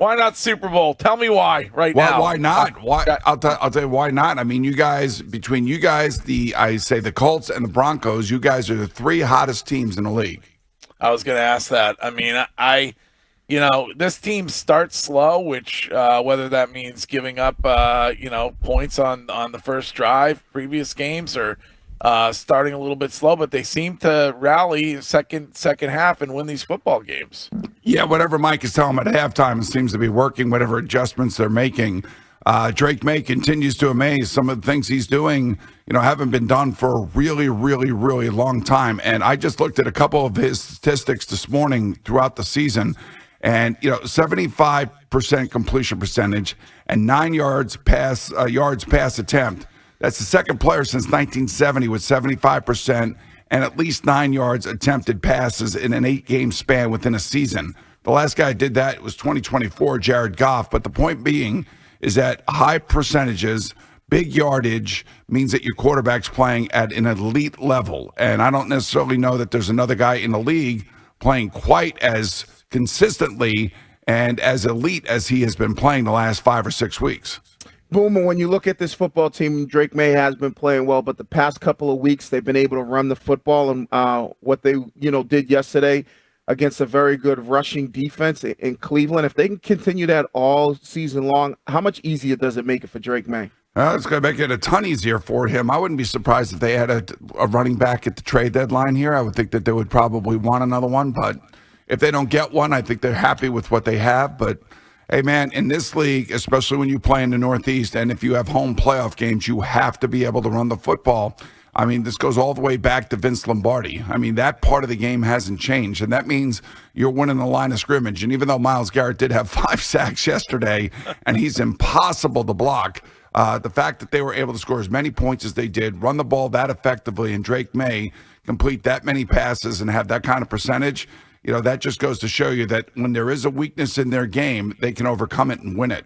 Why not Super Bowl? Tell me why now. Why not? Why? I'll tell you why not. I mean, you guys, between you guys, the Colts and the Broncos, you guys are the three hottest teams in the league. I was going to ask that. I mean, this team starts slow, which whether that means giving up, points on the first drive, previous games, or starting a little bit slow, but they seem to rally second half and win these football games. Yeah, whatever Mike is telling them at halftime seems to be working. Whatever adjustments they're making, Drake Maye continues to amaze. Some of the things he's doing, haven't been done for a really, really, really long time. And I just looked at a couple of his statistics this morning throughout the season. And 75% completion percentage and 9 yards pass attempt. That's the second player since 1970 with 75% and at least 9 yards attempted passes in an 8-game span within a season. The last guy who did that was 2024 Jared Goff. But the point being is that high percentages, big yardage means that your quarterback's playing at an elite level. And I don't necessarily know that there's another guy in the league playing quite as consistently and as elite as he has been playing the last 5 or 6 weeks. Boomer, when you look at this football team, Drake Maye has been playing well, but the past couple of weeks they've been able to run the football, and what they did yesterday against a very good rushing defense in Cleveland. If they can continue that all season long, how much easier does it make it for Drake Maye? It's going to make it a ton easier for him. I wouldn't be surprised if they had a running back at the trade deadline here. I would think that they would probably want another one, but if they don't get one, I think they're happy with what they have. But, hey, man, in this league, especially when you play in the Northeast, and if you have home playoff games, you have to be able to run the football. I mean, this goes all the way back to Vince Lombardi. I mean, that part of the game hasn't changed, and that means you're winning the line of scrimmage. And even though Myles Garrett did have 5 sacks yesterday, and he's impossible to block, the fact that they were able to score as many points as they did, run the ball that effectively, and Drake Maye complete that many passes and have that kind of percentage, that just goes to show you that when there is a weakness in their game, they can overcome it and win it.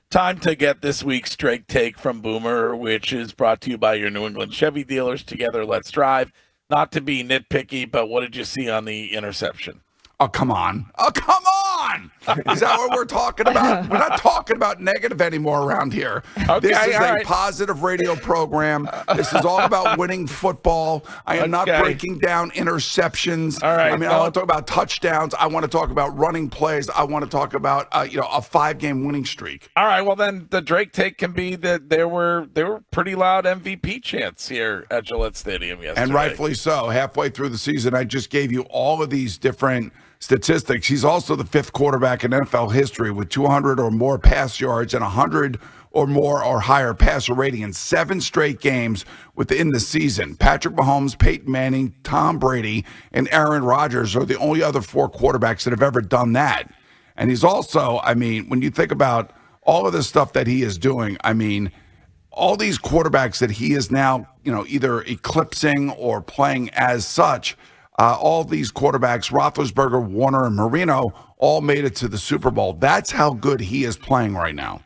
Time to get this week's Drake Take from Boomer, which is brought to you by your New England Chevy dealers. Together, let's drive. Not to be nitpicky, but what did you see on the interception? Oh, come on. Oh, come on. Is that what we're talking about? We're not talking about negative anymore around here. Okay, this is a right. positive radio program. This is all about winning football. I am not breaking down interceptions. All right. I mean, I want to talk about touchdowns. I want to talk about running plays. I want to talk about, a 5-game winning streak. All right. Well, then the Drake Take can be that there were pretty loud MVP chants here at Gillette Stadium yesterday. And rightfully so. Halfway through the season, I just gave you all of these different statistics. He's also the 5th quarterback in NFL history with 200 or more pass yards and 100 or more or higher passer rating in 7 straight games within the season. Patrick Mahomes, Peyton Manning, Tom Brady, and Aaron Rodgers are the only other 4 quarterbacks that have ever done that. And he's also, when you think about all of the stuff that he is doing, all these quarterbacks that he is now, either eclipsing or playing as such, all these quarterbacks, Roethlisberger, Warner, and Marino, all made it to the Super Bowl. That's how good he is playing right now.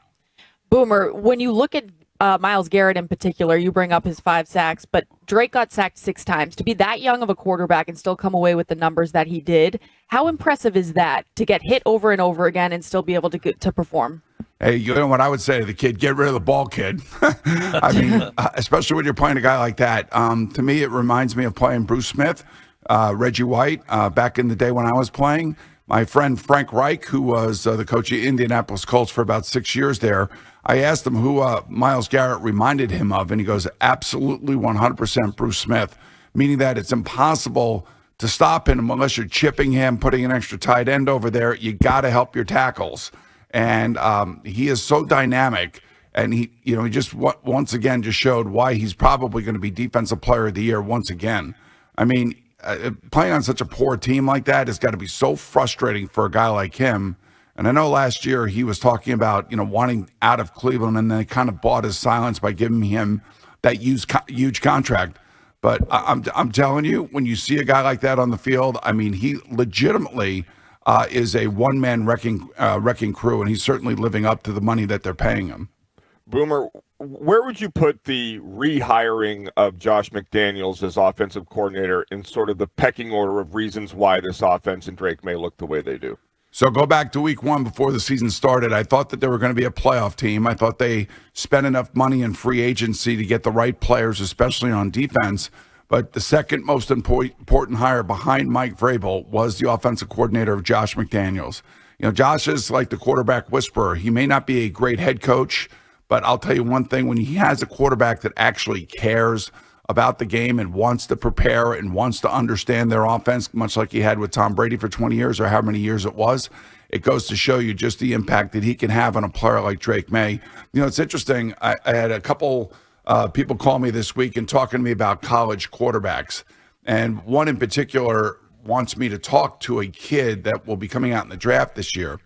Boomer, when you look at Myles Garrett in particular, you bring up his 5 sacks, but Drake got sacked 6 times. To be that young of a quarterback and still come away with the numbers that he did, how impressive is that, to get hit over and over again and still be able to perform? Hey, you know what I would say to the kid? Get rid of the ball, kid. Especially when you're playing a guy like that. To me, it reminds me of playing Bruce Smith, Reggie White, back in the day when I was playing. My friend Frank Reich, who was the coach of Indianapolis Colts for about 6 years there, I asked him who Myles Garrett reminded him of, and he goes, absolutely 100% Bruce Smith, meaning that it's impossible to stop him unless you're chipping him, putting an extra tight end over there. You got to help your tackles. And he is so dynamic, and he just once again just showed why he's probably going to be Defensive Player of the Year once again. Playing on such a poor team like that has got to be so frustrating for a guy like him. And I know last year he was talking about, wanting out of Cleveland, and then they kind of bought his silence by giving him that huge contract. But I'm telling you, when you see a guy like that on the field, he legitimately is a one-man wrecking crew, and he's certainly living up to the money that they're paying him. Boomer, where would you put the rehiring of Josh McDaniels as offensive coordinator in sort of the pecking order of reasons why this offense and Drake Maye look the way they do? So go back to week 1 before the season started. I thought that they were going to be a playoff team. I thought they spent enough money in free agency to get the right players, especially on defense. But the second most important hire behind Mike Vrabel was the offensive coordinator of Josh McDaniels. You know, Josh is like the quarterback whisperer. He may not be a great head coach, but I'll tell you one thing, when he has a quarterback that actually cares about the game and wants to prepare and wants to understand their offense, much like he had with Tom Brady for 20 years or how many years it was, it goes to show you just the impact that he can have on a player like Drake Maye. You know, it's interesting. I had a couple people call me this week and talking to me about college quarterbacks. And one in particular wants me to talk to a kid that will be coming out in the draft this year.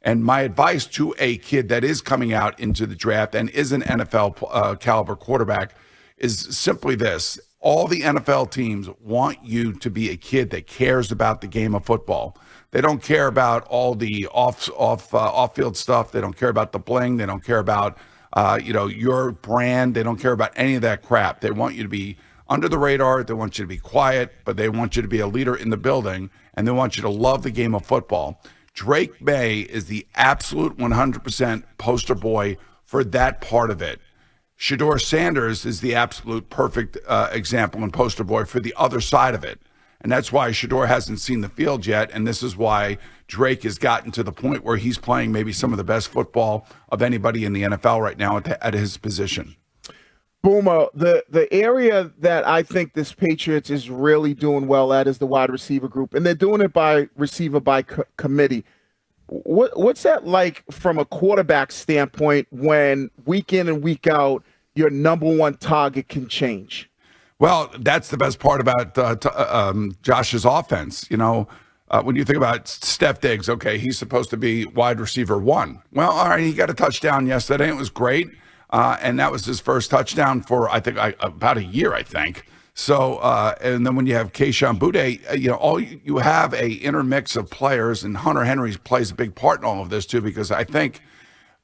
And my advice to a kid that is coming out into the draft and is an NFL caliber quarterback is simply this. All the NFL teams want you to be a kid that cares about the game of football. They don't care about all the off-field stuff. They don't care about the bling. They don't care about your brand. They don't care about any of that crap. They want you to be under the radar. They want you to be quiet, but they want you to be a leader in the building, and they want you to love the game of football. Drake Maye is the absolute 100% poster boy for that part of it. Shedeur Sanders is the absolute perfect example and poster boy for the other side of it. And that's why Shedeur hasn't seen the field yet, and this is why Drake has gotten to the point where he's playing maybe some of the best football of anybody in the NFL right now at his position. Boomer, the area that I think this Patriots is really doing well at is the wide receiver group, and they're doing it by receiver by committee. What's that like from a quarterback standpoint when week in and week out your number one target can change? Well, that's the best part about Josh's offense. You know, when you think about Steph Diggs, okay, he's supposed to be wide receiver 1. Well, all right, he got a touchdown yesterday. It was great. And that was his first touchdown for, I think, about a year, I think. So, and then when you have Kayshon Boutte, you have a intermix of players, and Hunter Henry plays a big part in all of this too, because I think,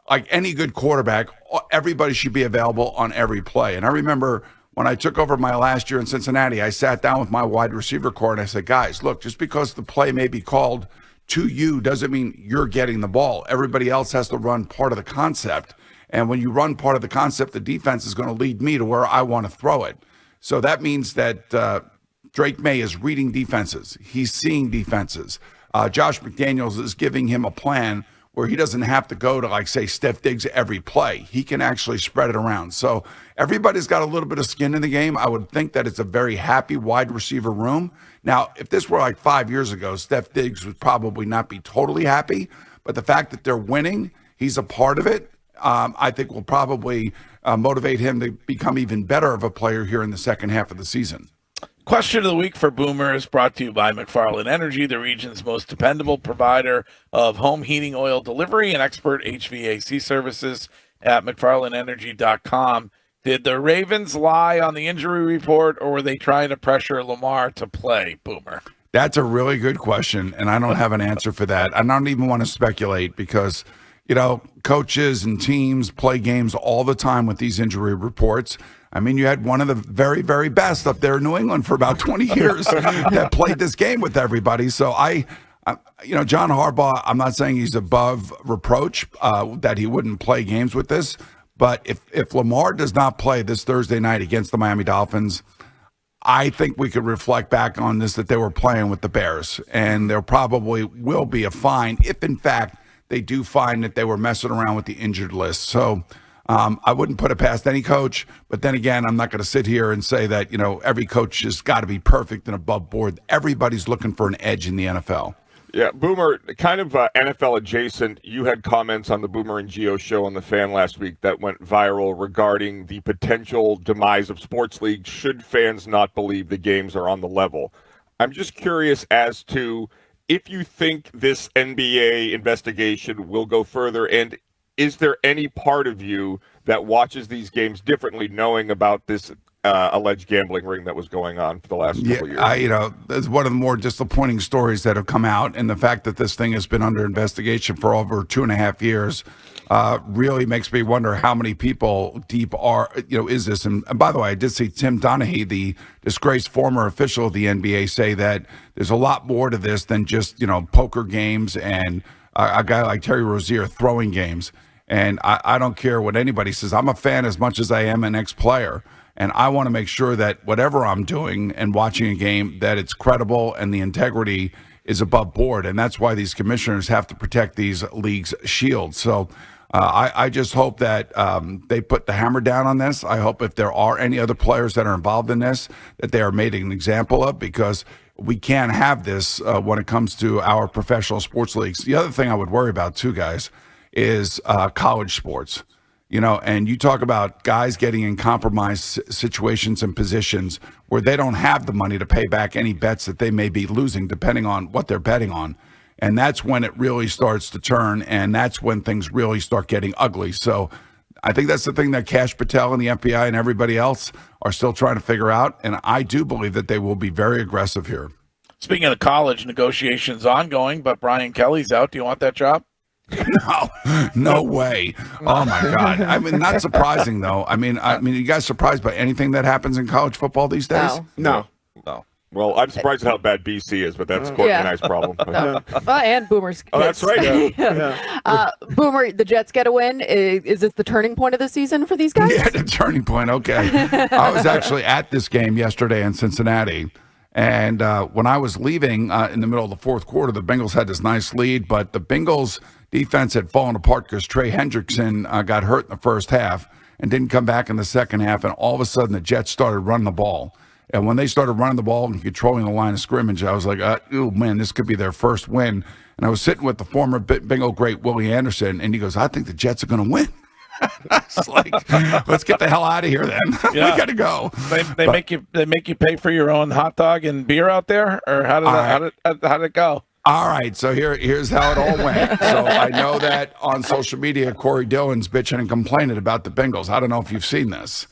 like any good quarterback, everybody should be available on every play. And I remember when I took over my last year in Cincinnati, I sat down with my wide receiver corps and I said, guys, look, just because the play may be called to you doesn't mean you're getting the ball. Everybody else has to run part of the concept. And when you run part of the concept, the defense is going to lead me to where I want to throw it. So that means that Drake Maye is reading defenses. He's seeing defenses. Josh McDaniels is giving him a plan where he doesn't have to go to, like, say, Steph Diggs every play. He can actually spread it around. So everybody's got a little bit of skin in the game. I would think that it's a very happy wide receiver room. Now, if this were like 5 years ago, Steph Diggs would probably not be totally happy. But the fact that they're winning, he's a part of it, I think will probably motivate him to become even better of a player here in the second half of the season. Question of the week for Boomer is brought to you by McFarland Energy, the region's most dependable provider of home heating oil delivery and expert HVAC services at McFarlandEnergy.com. Did the Ravens lie on the injury report, or were they trying to pressure Lamar to play, Boomer? That's a really good question, and I don't have an answer for that. I don't even want to speculate because, you know, coaches and teams play games all the time with these injury reports. I mean, you had one of the very, very best up there in New England for about 20 years that played this game with everybody. So John Harbaugh, I'm not saying he's above reproach that he wouldn't play games with this. But if Lamar does not play this Thursday night against the Miami Dolphins, I think we could reflect back on this, that they were playing with the Bears. And there probably will be a fine if, in fact, they do find that they were messing around with the injured list. So I wouldn't put it past any coach. But then again, I'm not going to sit here and say that, you know, every coach has got to be perfect and above board. Everybody's looking for an edge in the NFL. Yeah, Boomer, kind of NFL adjacent, you had comments on the Boomer and Gio show on The Fan last week that went viral regarding the potential demise of sports leagues should fans not believe the games are on the level. I'm just curious as to if you think this NBA investigation will go further, and is there any part of you that watches these games differently, knowing about this alleged gambling ring that was going on for the last couple years. It's one of the more disappointing stories that have come out, and the fact that this thing has been under investigation for over 2.5 years really makes me wonder how many people deep is this. And by the way, I did see Tim Donaghy, the disgraced former official of the NBA, say that there's a lot more to this than just poker games and a guy like Terry Rozier throwing games. And I don't care what anybody says. I'm a fan as much as I am an ex-player. And I want to make sure that whatever I'm doing and watching a game, that it's credible and the integrity is above board. And that's why these commissioners have to protect these leagues' shields. So I just hope that they put the hammer down on this. I hope if there are any other players that are involved in this, that they are made an example of, because we can't have this when it comes to our professional sports leagues. The other thing I would worry about too, guys, is college sports. And you talk about guys getting in compromised situations and positions where they don't have the money to pay back any bets that they may be losing, depending on what they're betting on. And that's when it really starts to turn, and that's when things really start getting ugly. So I think that's the thing that Kash Patel and the FBI and everybody else are still trying to figure out. And I do believe that they will be very aggressive here. Speaking of college, negotiations ongoing, but Brian Kelly's out. Do you want that job? No way. Oh my God. I mean, not surprising though. I mean, you guys surprised by anything that happens in college football these days? No. Well, I'm surprised at how bad BC is, but that's quite a nice problem. And Boomer's. Oh, that's right. Yeah. Boomer, the Jets get a win. Is this the turning point of the season for these guys? Yeah, the turning point. Okay. I was actually at this game yesterday in Cincinnati. And when I was leaving in the middle of the fourth quarter, the Bengals had this nice lead, but the Bengals defense had fallen apart because Trey Hendrickson got hurt in the first half and didn't come back in the second half. And all of a sudden, the Jets started running the ball. And when they started running the ball and controlling the line of scrimmage, I was like, oh, man, this could be their first win. And I was sitting with the former Bengal great Willie Anderson, and he goes, I think the Jets are going to win. It's like, let's get the hell out of here then. Yeah. We got to go. They make you pay for your own hot dog and beer out there, or how did it go? All right, so here's how it all went. So I know that on social media, Corey Dillon's bitching and complaining about the Bengals. I don't know if you've seen this.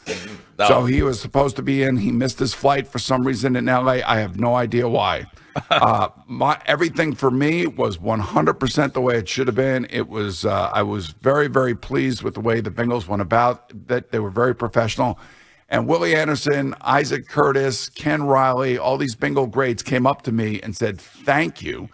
No. So he was supposed to be in. He missed his flight for some reason in L.A. I have no idea why. Everything for me was 100% the way it should have been. It was. I was very, very pleased with the way the Bengals went about. That they were very professional. And Willie Anderson, Isaac Curtis, Ken Riley, all these Bengal greats came up to me and said, thank you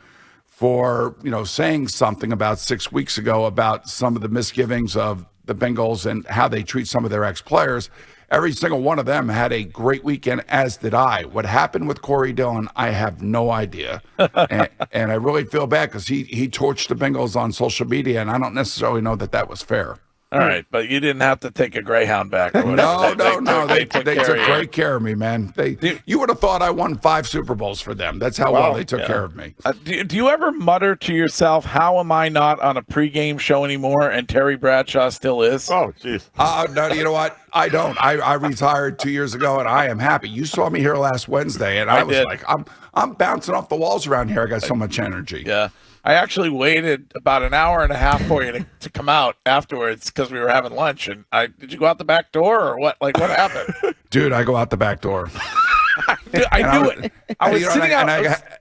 for saying something about 6 weeks ago about some of the misgivings of the Bengals and how they treat some of their ex-players. Every single one of them had a great weekend, as did I. What happened with Corey Dillon, I have no idea. and I really feel bad because he torched the Bengals on social media, and I don't necessarily know that was fair. All right, but you didn't have to take a Greyhound back or No. whatever. They took great care of me, man. You would have thought I won 5 Super Bowls for them. That's how well they took care of me. Do you ever mutter to yourself, how am I not on a pregame show anymore and Terry Bradshaw still is? Oh, jeez. No, you know what? I don't. I retired 2 years ago, and I am happy. You saw me here last Wednesday, and I was like, I'm bouncing off the walls around here. I got so much energy. Yeah. I actually waited about an hour and a half for you to come out afterwards because we were having lunch. And did you go out the back door or what? Like, what happened? Dude, I go out the back door. I knew it. I was sitting out.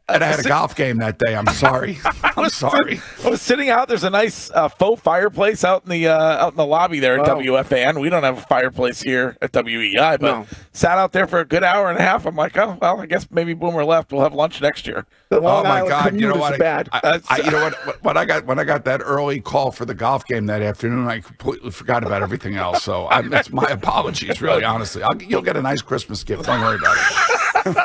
And I had a golf game that day. I'm sorry. I'm sorry. I was sitting out. There's a nice faux fireplace out in the lobby there at WFAN. We don't have a fireplace here at WEI, but sat out there for a good hour and a half. I'm like, oh well, I guess maybe Boomer left. We'll have lunch next year. The Long my Island God! You know commute what? is bad. You know what? When I got that early call for the golf game that afternoon, I completely forgot about everything else. So it's my apologies. Really, honestly, you'll get a nice Christmas gift. Don't worry about it.